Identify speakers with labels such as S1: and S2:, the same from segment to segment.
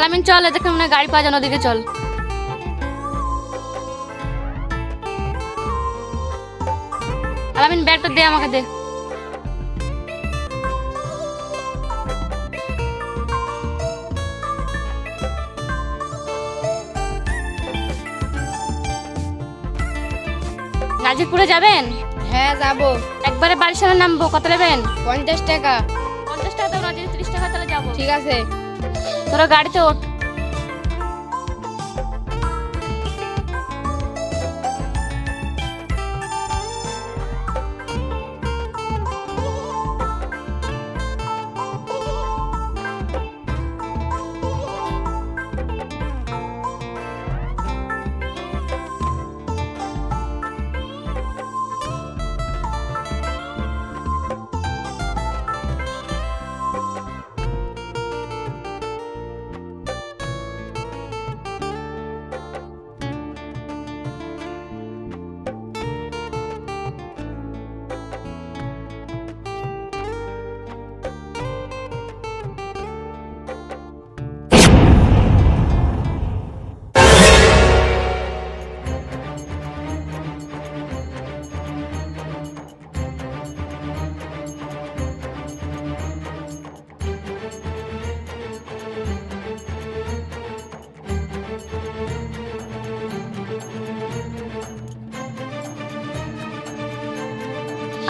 S1: আলামিন চল, এদিকে মনে হয় গাড়ি পাওয়া যায়, ওদিকে চল। আলামিন ব্যাগটা দে, আমাকে দে। গাজীপুরে যাবেন?
S2: হ্যাঁ যাবো।
S1: একবারে বাড়ির সামনে নামবো, কত নেবেন?
S2: 50 টাকা।
S1: 50 টাকা দাও না, যদি 30 টাকা তাহলে যাবো।
S2: ঠিক আছে।
S1: তোরা গাড়িতে ওঠ।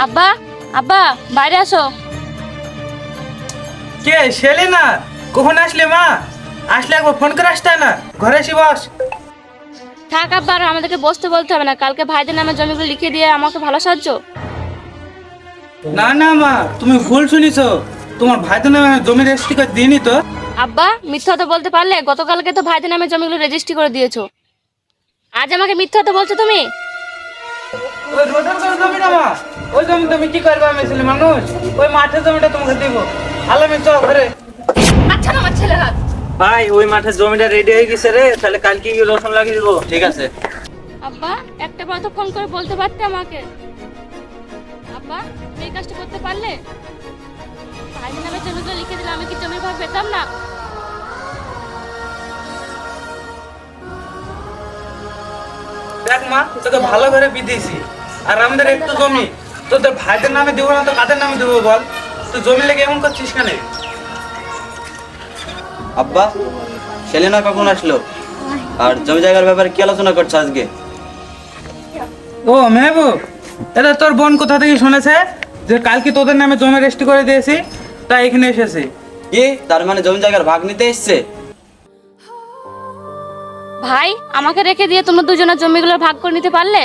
S1: আব্বা, আব্বা বাইরে আসো।
S3: কে শেলে না? কখন আসলে মা? আসলে একবার ফোন করে আসতে না, ঘরে এসে বস।
S1: থাক আব্বা, আর আমাদেরকে বসতে বলতে হবে না, কালকে ভাইদের নামে জমিগুলো লিখে দিয়ে আমাকে ভালো সাহায্য।
S3: না না মা, তুমি ভুল শুনিছো। তোমার ভাইদের নামে জমি রেজিস্ট্রি করে দিইনি তো।
S1: আব্বা মিথ্যা তো বলতে পারলে? গতকালকে তো ভাইদের নামে জমিগুলো রেজিস্ট্রি করে দিয়েছো, আজ আমাকে মিথ্যা তো বলছো তুমি।
S3: ওই রোডের কোনো জমি না মা, ওই জমি তুমি কি করবে? আমি ছেলে মানুষ, ওই মাঠের জমিটা তোমাকে দিব। আলামে চল ঘরে।
S1: আচ্ছা না আমার ছেলের হাত।
S4: ভাই ওই মাঠের জমিটা রেডি হয়ে গেছে রে, তাহলে কালকে গিয়ে রসুন লাগিয়ে দিব। ঠিক আছে।
S1: আব্বা একটা বার তো ফোন করে বলতে পারতে আমাকে। আব্বা তুমি এই কাজটা করতে পারলে? ভাইদের নামে জমিগুলো লিখে দিলে আমি কি জমির ভাগ পেতাম না?
S3: দেখ মা, তোকে ভালো করে বিদেছি, আর আমাদের একটু জমি তোদের ভাইদের নামে দিব না তো কাদের নামে দেবো বল? তুই জমি লেগে এমন করছিস কেন?
S5: আব্বা, সেলিনা কখন আসলো? আর জমি জায়গার ব্যাপারে কি আলোচনা করছো আজকে?
S3: ও মেহবুব, এটা তোর বোন কোথা থেকে শুনেছে যে কালকে তোদের নামে জমি রেজিস্ট্রি করে দিয়েছি, তাই এখানে এসেছে।
S5: কি তার মানে জমি জায়গার ভাগ নিতে এসছে?
S1: ভাই আমাকে রেখে দিয়ে তোমরা দুজনের জমিগুলো ভাগ করে নিতে পারলে?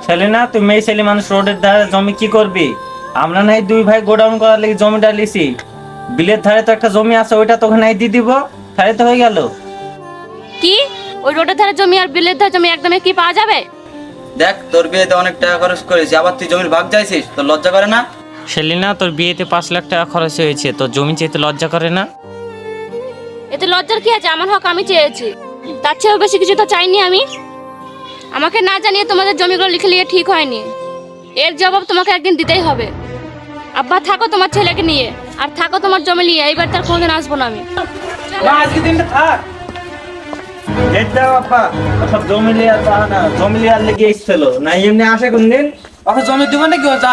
S4: সেলিনা, তুমি এই ছেলে মানুষ রোডের ধারে জমি কি করবি? আমরা নাই দুই ভাই গোডাউন করার লাগি জমিটা লিছি। বিলের ধারে তো একটা জমি আছে, ওইটা তোকে নাই দিয়ে দিব, তাহলে তো হয়ে গেল।
S1: কি ওই রোডের ধারে জমি আর বিলের ধারে জমি একদমই কি পাওয়া যাবে?
S5: দেখ তোর বিয়েতে অনেক টাকা খরচ করেছি, আবার তুই জমির ভাগ চাইছিস, তোর লজ্জা করে না?
S4: সেলিনা, তোর বিয়েতে 5 লাখ টাকা খরচ হয়েছে, তোর জমি চাইতে লজ্জা করে না?
S1: এতে লজ্জার কি আছে? আমার হক আমি চেয়েছি, তার চেয়েও বেশি কিছু তো চাইনি আমি। আমাকে না জানিয়ে তোমাদের জমিগুলো লিখে নিয়ে ঠিক হয়নি, এর জবাব তোমাকে একদিন দিতেই হবে। আব্বা থাকো তোমার ছেলেকে নিয়ে, আর থাকো তোমার জমি নিয়ে, এইবার তার কোনোদিন আসবো না আমি।
S3: মা আজকে দিনটা থাক।
S4: বাবা সব জমি লিয়ার বাহানা, জমি লিয়ার লেগে এসেছিল না, এমনি আসে কোনদিন?
S3: ওকে জমি দিব নাকি? ও যা